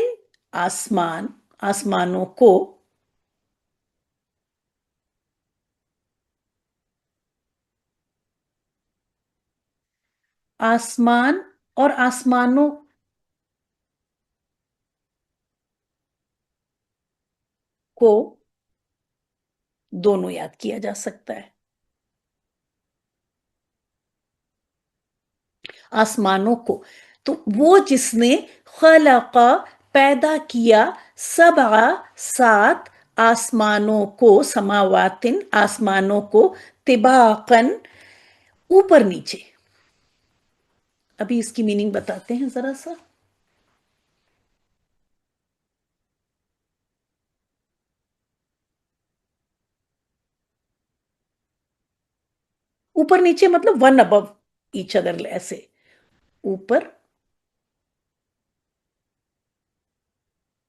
آسمان، آسمانوں کو، آسمان اور آسمانوں کو دونوں یاد کیا جا سکتا ہے. آسمانوں کو تو وہ جس نے خلق پیدا کیا سبع سات آسمانوں کو سماواتن آسمانوں کو طباقن اوپر نیچے. ابھی اس کی میننگ بتاتے ہیں ذرا سا. اوپر نیچے مطلب ون ابو ایچ ادر ایسے اوپر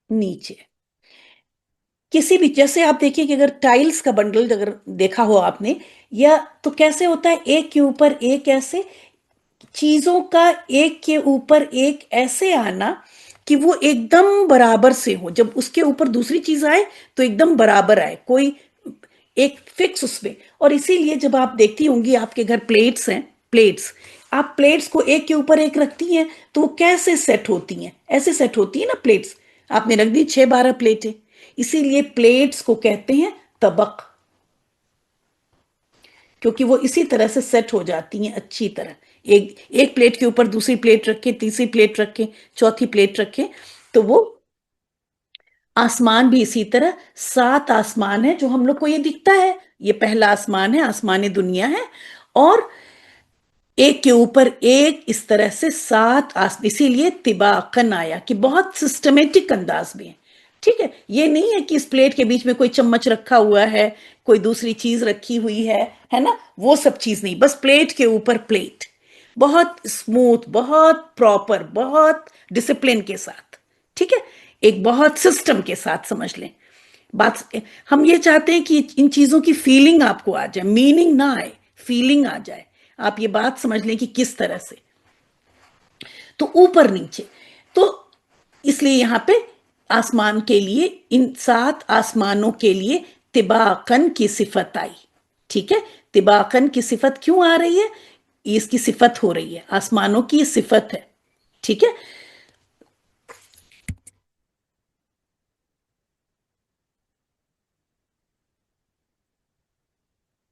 نیچے. کسی بھی جیسے آپ دیکھیے کہ اگر ٹائلز کا بنڈل اگر دیکھا ہو آپ نے یا تو کیسے ہوتا ہے ایک کے اوپر ایک ایسے چیزوں کا ایک کے اوپر ایک ایسے آنا کہ وہ ایک دم برابر سے ہو. جب اس کے اوپر دوسری چیز آئے تو ایک دم برابر آئے کوئی ایک فکس اس میں. اور اسی لیے جب آپ دیکھتی ہوں گی آپ کے گھر پلیٹس ہیں پلیٹس آپ پلیٹس کو ایک کے اوپر ایک رکھتی ہیں تو وہ کیسے سیٹ ہوتی ہیں ایسے سیٹ ہوتی ہیں نا پلیٹس. آپ نے رکھ دی 6-12 پلیٹیں اسی لیے پلیٹس کو کہتے ہیں طبق کیونکہ وہ اسی طرح سے سیٹ ہو جاتی ہیں اچھی طرح. ایک پلیٹ کے اوپر دوسری پلیٹ رکھے تیسری پلیٹ رکھے چوتھی پلیٹ رکھے تو وہ آسمان بھی اسی طرح 7 آسمان ہے جو ہم لوگ کو یہ دکھتا ہے. یہ پہلا آسمان ہے آسمان دنیا ہے اور ایک کے اوپر ایک اس طرح سے 7 اسی لیے طباقن آیا کہ بہت سسٹمیٹک انداز میں ہے. ٹھیک ہے یہ نہیں ہے کہ اس پلیٹ کے بیچ میں کوئی چمچ رکھا ہوا ہے کوئی دوسری چیز رکھی ہوئی ہے نا وہ سب چیز نہیں بس پلیٹ کے اوپر پلیٹ بہت اسموتھ بہت پراپر بہت ڈسپلن کے ساتھ. ٹھیک ہے ایک بہت سسٹم کے ساتھ سمجھ لیں بات. ہم یہ چاہتے ہیں کہ ان چیزوں کی فیلنگ آپ کو آ جائے میننگ نہ آئے فیلنگ آ جائے. آپ یہ بات سمجھ لیں کہ کس طرح سے تو اوپر نیچے تو اس لیے یہاں پہ آسمان کے لیے ان 7 آسمانوں کے لیے طباقن کی صفت آئی. ٹھیک ہے طباقن کی صفت کیوں آ رہی ہے اس کی صفت ہو رہی ہے آسمانوں کی یہ صفت ہے. ٹھیک ہے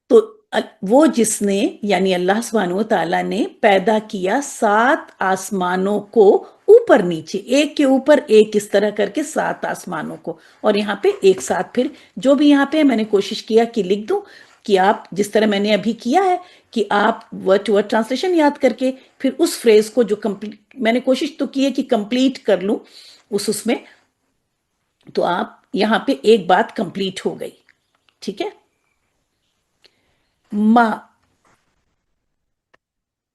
تو وہ جس نے یعنی اللہ سبحانہ و تعالیٰ نے پیدا کیا 7 آسمانوں کو اوپر نیچے ایک کے اوپر ایک اس طرح کر کے 7 آسمانوں کو اور یہاں پہ ایک ساتھ پھر جو بھی یہاں پہ میں نے کوشش کیا کہ لکھ دوں کہ آپ جس طرح میں نے ابھی کیا ہے کہ آپ ورڈ ٹو ورڈ ٹرانسلیشن یاد کر کے پھر اس فریز کو جو میں نے کوشش تو کی ہے کہ کمپلیٹ کر لوں اس میں تو آپ یہاں پہ ایک بات کمپلیٹ ہو گئی. ٹھیک ہے ماں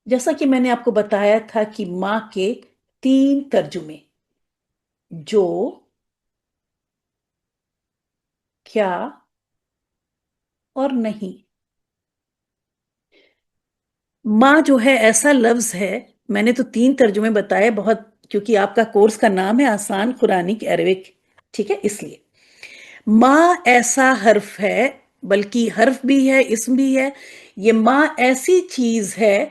جیسا کہ میں نے آپ کو بتایا تھا کہ ماں کے 3 ترجمے جو کیا اور نہیں. ماں جو ہے ایسا لفظ ہے میں نے تو 3 ترجمے بتائے بہت کیونکہ آپ کا کورس کا نام ہے آسان قرآنک عربک. ٹھیک ہے اس لیے ماں ایسا حرف ہے بلکہ حرف بھی ہے اسم بھی ہے. یہ ماں ایسی چیز ہے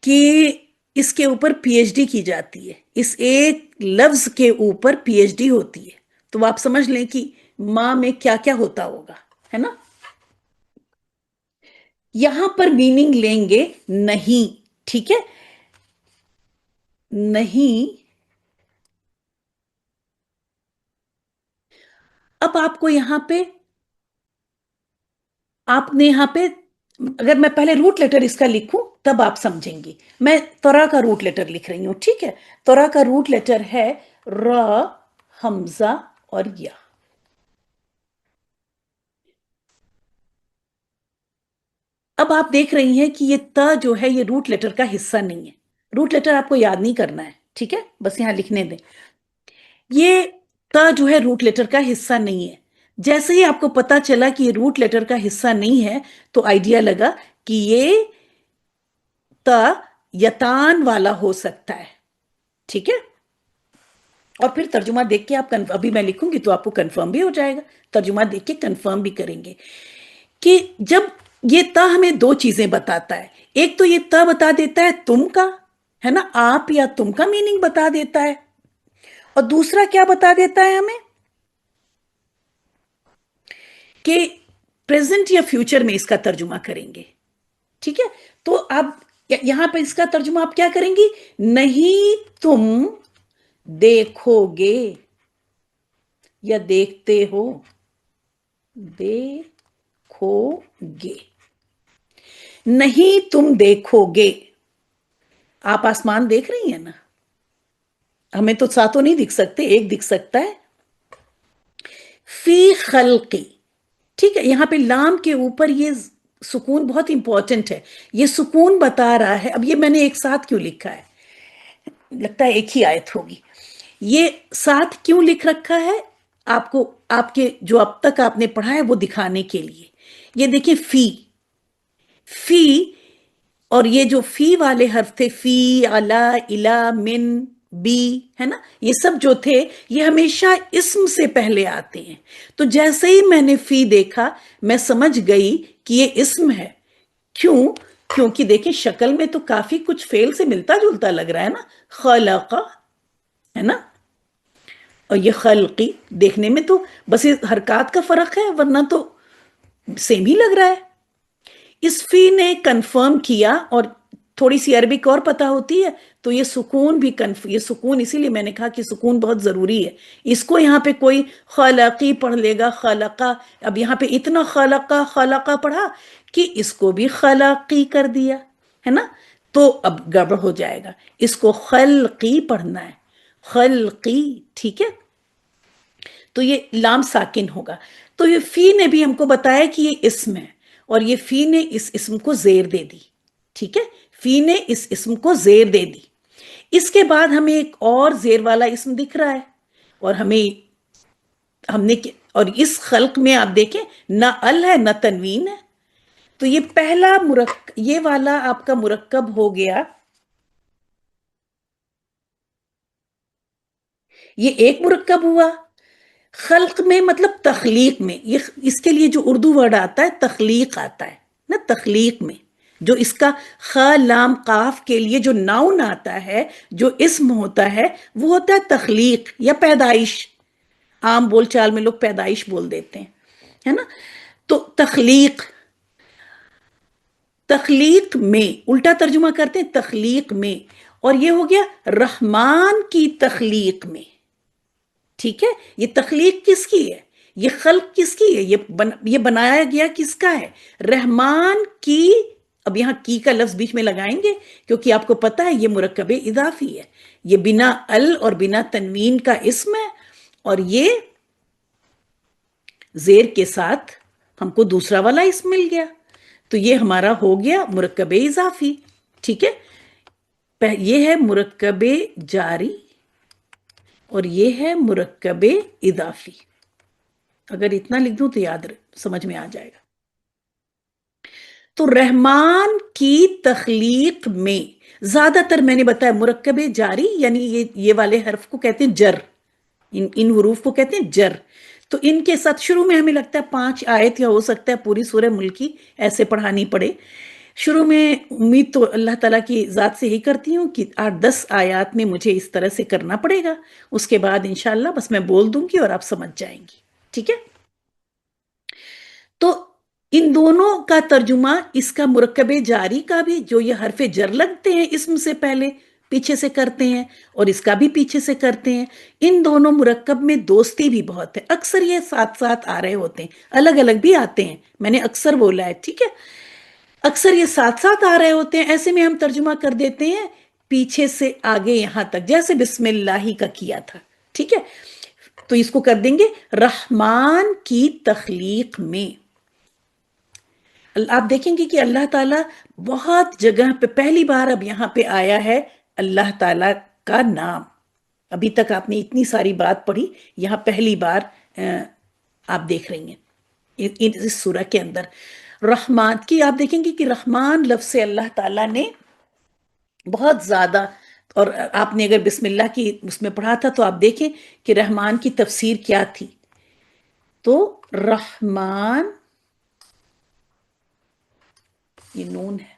کہ اس کے اوپر پی ایچ ڈی کی جاتی ہے اس ایک لفظ کے اوپر پی ایچ ڈی ہوتی ہے. تو آپ سمجھ لیں کہ ماں میں کیا کیا ہوتا ہوگا ہے نا. یہاں پر میننگ لیں گے نہیں. ٹھیک ہے نہیں. اب آپ کو یہاں پہ آپ نے یہاں پہ اگر میں پہلے روٹ لیٹر اس کا لکھوں تب آپ سمجھیں گی. میں تورا کا روٹ لیٹر لکھ رہی ہوں. ٹھیک ہے تورا کا روٹ لیٹر ہے را حمزہ اور یا. اب آپ دیکھ رہی ہیں کہ یہ تا جو ہے یہ روٹ لیٹر کا حصہ نہیں ہے. روٹ لیٹر آپ کو یاد نہیں کرنا ہے. ٹھیک ہے بس یہاں لکھنے دیں یہ تا جو ہے روٹ لیٹر کا حصہ نہیں ہے. جیسے ہی آپ کو پتا چلا کہ یہ روٹ لیٹر کا حصہ نہیں ہے تو آئیڈیا لگا کہ یہ تا یتان والا ہو سکتا ہے. ٹھیک ہے اور پھر ترجمہ دیکھ کے آپ ابھی میں لکھوں گی تو آپ کو کنفرم بھی ہو جائے گا. ترجمہ دیکھ کے کنفرم بھی کریں گے کہ جب یہ تا ہمیں 2 چیزیں بتاتا ہے. ایک تو یہ تا بتا دیتا ہے تم کا ہے نا, آپ یا تم کا میننگ بتا دیتا ہے. اور دوسرا کیا بتا دیتا ہے ہمیں کہ پریزنٹ یا فیوچر میں اس کا ترجمہ کریں گے. ٹھیک ہے, تو اب یہاں پہ اس کا ترجمہ آپ کیا کریں گی, نہیں تم دیکھو گے یا دیکھتے ہو, دیکھو گے, نہیں تم دیکھو گے. آپ آسمان دیکھ رہی ہیں نا, ہمیں تو ساتوں نہیں دکھ سکتے, ایک دکھ سکتا ہے. فی خلقی, ٹھیک ہے, یہاں پہ لام کے اوپر یہ سکون بہت امپورٹنٹ ہے. یہ سکون بتا رہا ہے, اب یہ میں نے ایک ساتھ کیوں لکھا ہے, لگتا ہے ایک ہی آیت ہوگی. یہ ساتھ کیوں لکھ رکھا ہے آپ کو, آپ کے جو اب تک آپ نے پڑھا ہے وہ دکھانے کے لیے. یہ دیکھیں فی, فی اور یہ جو فی والے حرف تھے, فی, علا, الا, من, بی, ہے نا, یہ سب جو تھے یہ ہمیشہ اسم سے پہلے آتے ہیں. تو جیسے ہی میں نے فی دیکھا میں سمجھ گئی کہ یہ اسم ہے. کیوں, کیونکہ دیکھیں شکل میں تو کافی کچھ فعل سے ملتا جلتا لگ رہا ہے نا, خلق, ہے نا, اور یہ خلقی دیکھنے میں تو بس یہ حرکات کا فرق ہے, ورنہ تو سیم ہی لگ رہا ہے. اس فی نے کنفرم کیا, اور تھوڑی سی عربک اور پتہ ہوتی ہے تو یہ سکون بھی یہ سکون, اسی لیے میں نے کہا کہ سکون بہت ضروری ہے. اس کو یہاں پہ کوئی خلقی پڑھ لے گا, خلقہ, اب یہاں پہ اتنا خلقہ خلقہ پڑھا کہ اس کو بھی خلقی کر دیا ہے نا, تو اب گڑبڑ ہو جائے گا. اس کو خلقی پڑھنا ہے, خلقی, ٹھیک ہے. تو یہ لام ساکن ہوگا. تو یہ فی نے بھی ہم کو بتایا کہ یہ اسم ہے, اور یہ فی نے اس اسم کو زیر دے دی. ٹھیک ہے, فی نے اس اسم کو زیر دے دی. اس کے بعد ہمیں ایک اور زیر والا اسم دکھ رہا ہے, اور ہم نے اور اس خلق میں آپ دیکھیں نہ ال ہے نہ تنوین ہے. تو یہ پہلا یہ والا آپ کا مرکب ہو گیا, یہ ایک مرکب ہوا. خلق میں مطلب تخلیق میں, یہ اس کے لیے جو اردو ورڈ آتا ہے تخلیق آتا ہے نا, تخلیق میں جو اس کا خ لام قاف کے لیے جو ناؤن آتا ہے, جو اسم ہوتا ہے, وہ ہوتا ہے تخلیق یا پیدائش. عام بول چال میں لوگ پیدائش بول دیتے ہیں, ہے نا. تو تخلیق, تخلیق میں الٹا ترجمہ کرتے ہیں تخلیق میں, اور یہ ہو گیا رحمان کی تخلیق میں. ٹھیک ہے, یہ تخلیق کس کی ہے, یہ خلق کس کی ہے, یہ بنایا گیا کس کا ہے, رحمان کی. اب یہاں کی کا لفظ بیچ میں لگائیں گے کیونکہ آپ کو پتا ہے یہ مرکب اضافی ہے, یہ بنا ال اور بنا تنوین کا اسم ہے, اور یہ زیر کے ساتھ ہم کو دوسرا والا اسم مل گیا. تو یہ ہمارا ہو گیا مرکب اضافی. ٹھیک ہے, یہ ہے مرکب جاری اور یہ ہے مرکب اضافی. اگر اتنا لکھ دوں تو یاد سمجھ میں آ جائے گا. تو رحمان کی تخلیق میں زیادہ تر میں نے بتایا مرکب جاری, یعنی یہ والے حرف کو کہتے ہیں جر, ان حروف کو کہتے ہیں جر. تو ان کے ساتھ شروع میں ہمیں لگتا ہے 5 آیت یا ہو سکتا ہے پوری سورہ ملکی ایسے پڑھانی پڑے. شروع میں امید تو اللہ تعالیٰ کی ذات سے ہی کرتی ہوں کہ 8-10 آیات میں مجھے اس طرح سے کرنا پڑے گا. اس کے بعد انشاءاللہ بس میں بول دوں گی اور آپ سمجھ جائیں گی. ٹھیک ہے, تو ان دونوں کا ترجمہ اس کا مرکب جاری کا بھی, جو یہ حرف جر لگتے ہیں اسم سے پہلے, پیچھے سے کرتے ہیں, اور اس کا بھی پیچھے سے کرتے ہیں. ان دونوں مرکب میں دوستی بھی بہت ہے. اکثر یہ ساتھ ساتھ آ رہے ہوتے ہیں, الگ الگ بھی آتے ہیں, میں نے اکثر بولا ہے. ٹھیک ہے, اکثر یہ ساتھ ساتھ آ رہے ہوتے ہیں. ایسے میں ہم ترجمہ کر دیتے ہیں پیچھے سے آگے یہاں تک, جیسے بسم اللہ کا کیا تھا. ٹھیک ہے, تو اس کو کر دیں گے رحمان کی تخلیق میں. آپ دیکھیں گے کہ اللہ تعالیٰ بہت جگہ پہ پہلی بار اب یہاں پہ آیا ہے اللہ تعالیٰ کا نام. ابھی تک آپ نے اتنی ساری بات پڑھی, یہاں پہلی بار آپ دیکھ رہی ہیں اس سورہ کے اندر رحمان کی. آپ دیکھیں گے کہ رحمان لفظ سے اللہ تعالیٰ نے بہت زیادہ, اور آپ نے اگر بسم اللہ کی اس میں پڑھا تھا تو آپ دیکھیں کہ رحمان کی تفسیر کیا تھی. تو رحمان, یہ نون ہے,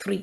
3।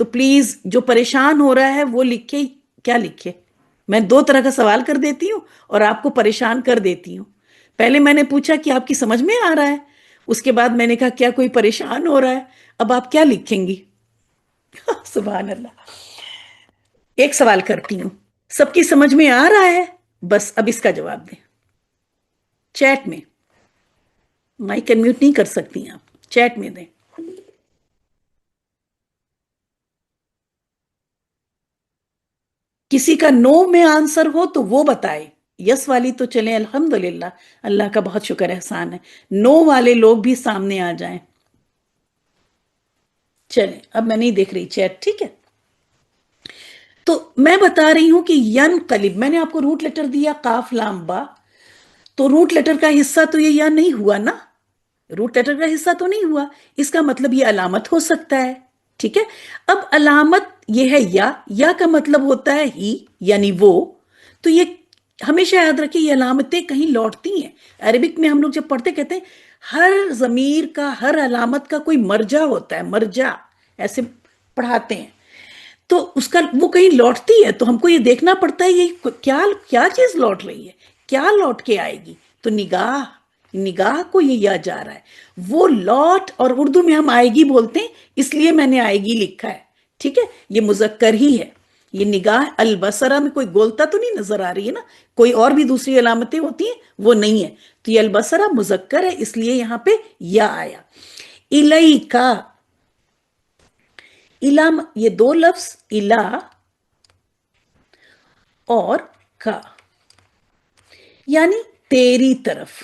تو پلیز جو پریشان ہو رہا ہے وہ لکھے. کیا لکھے؟ میں دو طرح کا سوال کر دیتی ہوں اور آپ کو پریشان کر دیتی ہوں. پہلے میں نے پوچھا کہ آپ کی سمجھ میں آ رہا ہے، اس کے بعد میں نے کہا کیا کوئی پریشان ہو رہا ہے. اب آپ کیا لکھیں گی؟ سبحان اللہ. ایک سوال کرتی ہوں، سب کی سمجھ میں آ رہا ہے؟ بس اب اس کا جواب دیں چیٹ میں. مائک انمیوٹ نہیں کر سکتی آپ، چیٹ میں دیں. کسی کا نو میں آنسر ہو تو وہ بتائے. یس والی تو چلیں الحمدللہ، اللہ کا بہت شکر احسان ہے. نو والے لوگ بھی سامنے آ جائیں. چلیں اب میں نہیں دیکھ رہی چیٹ، ٹھیک ہے. تو میں بتا رہی ہوں کہ ینقلب، میں نے آپ کو روٹ لیٹر دیا قاف لام با، تو روٹ لیٹر کا حصہ تو یہ یا نہیں ہوا نا، روٹ لیٹر کا حصہ تو نہیں ہوا. اس کا مطلب یہ علامت ہو سکتا ہے. ٹھیک ہے. اب علامت یہ ہے یا کا مطلب ہوتا ہے ہی یعنی وہ. تو یہ ہمیشہ یاد رکھیں، یہ علامتیں کہیں لوٹتی ہیں. عربک میں ہم لوگ جب پڑھتے کہتے ہیں ہر ضمیر کا، ہر علامت کا کوئی مرجع ہوتا ہے، مرجع ایسے پڑھاتے ہیں. تو اس کا وہ کہیں لوٹتی ہے، تو ہم کو یہ دیکھنا پڑتا ہے یہ کیا کیا چیز لوٹ رہی ہے، کیا لوٹ کے آئے گی. تو نگاہ، نگاہ کو یہ یا جا رہا ہے وہ لوٹ. اور اردو میں ہم آئے گی بولتے ہیں، اس لیے میں نے آئے گی لکھا ہے. ٹھیک ہے. یہ مذکر ہی ہے. یہ نگاہ البصرہ میں کوئی گولتا تو نہیں نظر آ رہی ہے نا، کوئی اور بھی دوسری علامتیں ہوتی ہیں وہ نہیں ہے. تو یہ البصرہ مذکر ہے، اس لیے یہاں پہ یا آیا. الیکا، الا، یہ دو لفظ الا اور کا یعنی تیری طرف.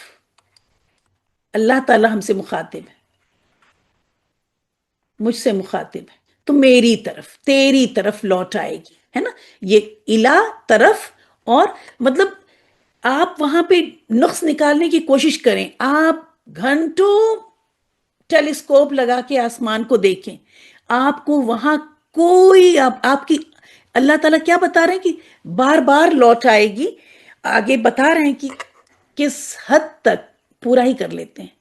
اللہ تعالی ہم سے مخاطب ہے، مجھ سے مخاطب ہے، تو میری طرف، تیری طرف لوٹ آئے گی، ہے نا. یہ الا طرف، اور مطلب آپ وہاں پہ نقص نکالنے کی کوشش کریں. آپ گھنٹوں ٹیلیسکوپ لگا کے آسمان کو دیکھیں، آپ کو وہاں کوئی آپ کی، اللہ تعالیٰ کیا بتا رہے ہیں کہ بار بار لوٹ آئے گی. آگے بتا رہے ہیں کہ کس حد تک پورا ہی کر لیتے ہیں.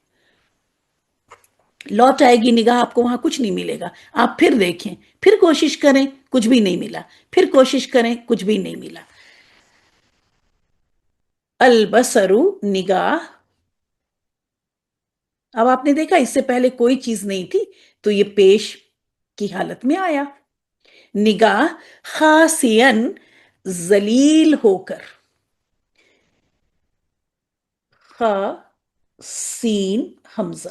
لوٹ آئے گی نگاہ، آپ کو وہاں کچھ نہیں ملے گا. آپ پھر دیکھیں، پھر کوشش کریں، کچھ بھی نہیں ملا، پھر کوشش کریں، کچھ بھی نہیں ملا. البصرو، نگاہ. اب آپ نے دیکھا اس سے پہلے کوئی چیز نہیں تھی تو یہ پیش کی حالت میں آیا. نگاہ خاسین، ذلیل ہو کر. خا سین حمزہ.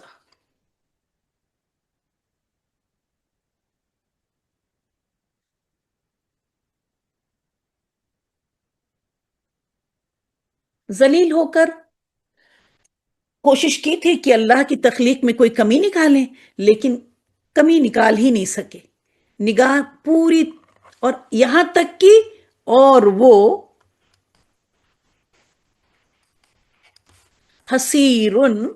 ذلیل ہو کر کوشش کی تھی کہ اللہ کی تخلیق میں کوئی کمی نکالیں، لیکن کمی نکال ہی نہیں سکے. نگاہ پوری، اور یہاں تک کہ اور وہ حسیرن.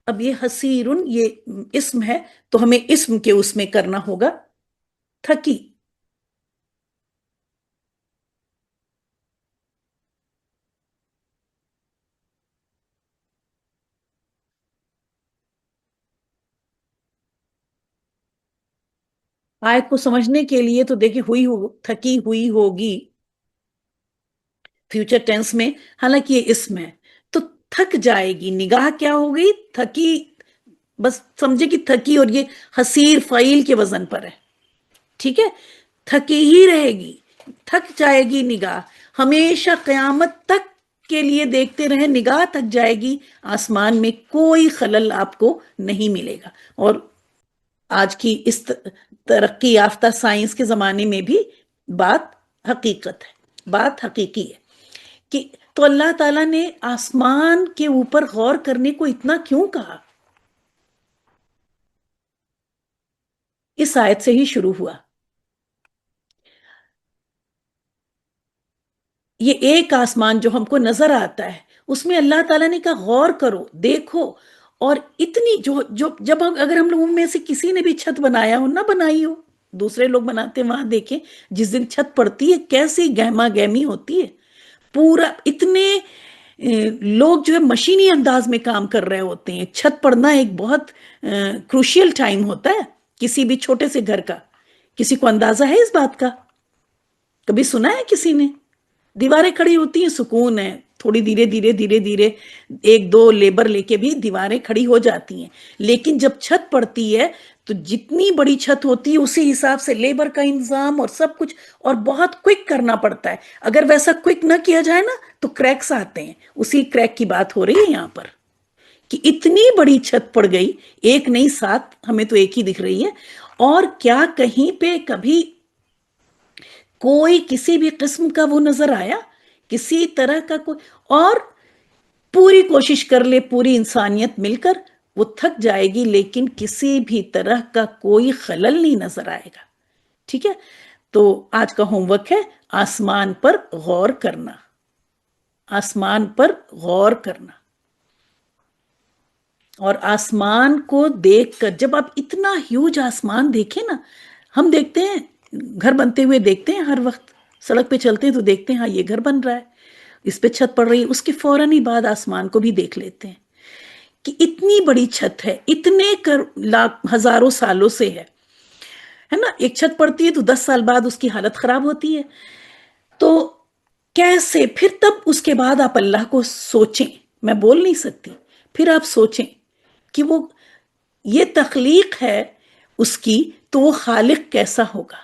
اب یہ حسیرن یہ اسم ہے تو ہمیں اسم کے اس میں کرنا ہوگا تھکی. آیت کو سمجھنے کے لیے تو دیکھیں ہوئی تھکی ہوئی ہوگی فیوچر ٹینس میں، حالانکہ یہ اسم ہے. تو تھک جائے گی نگاہ، کیا ہو گئی؟ تھکی. بس سمجھے کہ تھکی، اور یہ حسیر فعیل کے وزن پر ہے. ٹھیک ہے. تھکی ہی رہے گی، تھک جائے گی نگاہ. ہمیشہ قیامت تک کے لیے دیکھتے رہیں، نگاہ تک جائے گی. آسمان میں کوئی خلل آپ کو نہیں ملے گا. اور آج کی اس ترقی یافتہ سائنس کے زمانے میں بھی بات حقیقت ہے، بات حقیقی ہے. کہ تو اللہ تعالیٰ نے آسمان کے اوپر غور کرنے کو اتنا کیوں کہا؟ اس آیت سے ہی شروع ہوا. یہ ایک آسمان جو ہم کو نظر آتا ہے، اس میں اللہ تعالیٰ نے کہا غور کرو، دیکھو. اور اتنی جب اگر ہم لوگوں میں سے کسی نے بھی چھت بنایا ہو، نہ بنائی ہو، دوسرے لوگ بناتے ہیں، وہاں دیکھیں جس دن چھت پڑتی ہے کیسی گہما گہمی ہوتی ہے. پورا اتنے لوگ جو ہے مشینی انداز میں کام کر رہے ہوتے ہیں. چھت پڑنا ایک بہت کروشیل ٹائم ہوتا ہے کسی بھی چھوٹے سے گھر کا. کسی کو اندازہ ہے اس بات کا؟ کبھی سنا ہے کسی نے؟ دیواریں کھڑی ہوتی ہیں، سکون ہے، تھوڑی دھیرے دھیرے دھیرے دھیرے ایک دو لیبر لے کے بھی دیواریں کھڑی ہو جاتی ہیں. لیکن جب چھت پڑتی ہے تو جتنی بڑی چھت ہوتی ہے اسی حساب سے لیبر کا انتظام اور سب کچھ، اور بہت کوئک کرنا پڑتا ہے. اگر ویسا کوئک نہ کیا جائے نا تو کریکس آتے ہیں. اسی کریک کی بات ہو رہی ہے یہاں پر کہ اتنی بڑی چھت پڑ گئی، ایک نہیں سات، ہمیں تو ایک ہی دکھ رہی ہے. اور کیا کہیں پہ کبھی کوئی کسی بھی قسم کا وہ نظر آیا کسی طرح کا کوئی؟ اور پوری کوشش کر لے پوری انسانیت مل کر، وہ تھک جائے گی لیکن کسی بھی طرح کا کوئی خلل نہیں نظر آئے گا. ٹھیک ہے، تو آج کا ہوم ورک ہے آسمان پر غور کرنا. آسمان پر غور کرنا. اور آسمان کو دیکھ کر، جب آپ اتنا ہیوج آسمان دیکھیں نا، ہم دیکھتے ہیں گھر بنتے ہوئے دیکھتے ہیں، ہر وقت سڑک پہ چلتے ہیں تو دیکھتے ہیں ہاں یہ گھر بن رہا ہے، اس پہ چھت پڑ رہی ہے، اس کے فوراً ہی بعد آسمان کو بھی دیکھ لیتے ہیں کہ اتنی بڑی چھت ہے، اتنے ہزاروں سالوں سے ہے نا. ایک چھت پڑتی ہے تو 10 سال بعد اس کی حالت خراب ہوتی ہے. تو کیسے پھر تب اس کے بعد آپ اللہ کو سوچیں، میں بول نہیں سکتی، پھر آپ سوچیں کہ وہ یہ تخلیق ہے اس کی، تو وہ خالق کیسا ہوگا.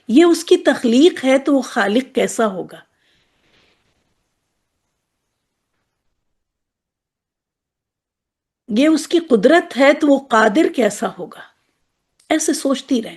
یہ اس کی تخلیق ہے تو وہ خالق کیسا ہوگا. یہ اس کی قدرت ہے تو وہ قادر کیسا ہوگا. ایسے سوچتی رہیں.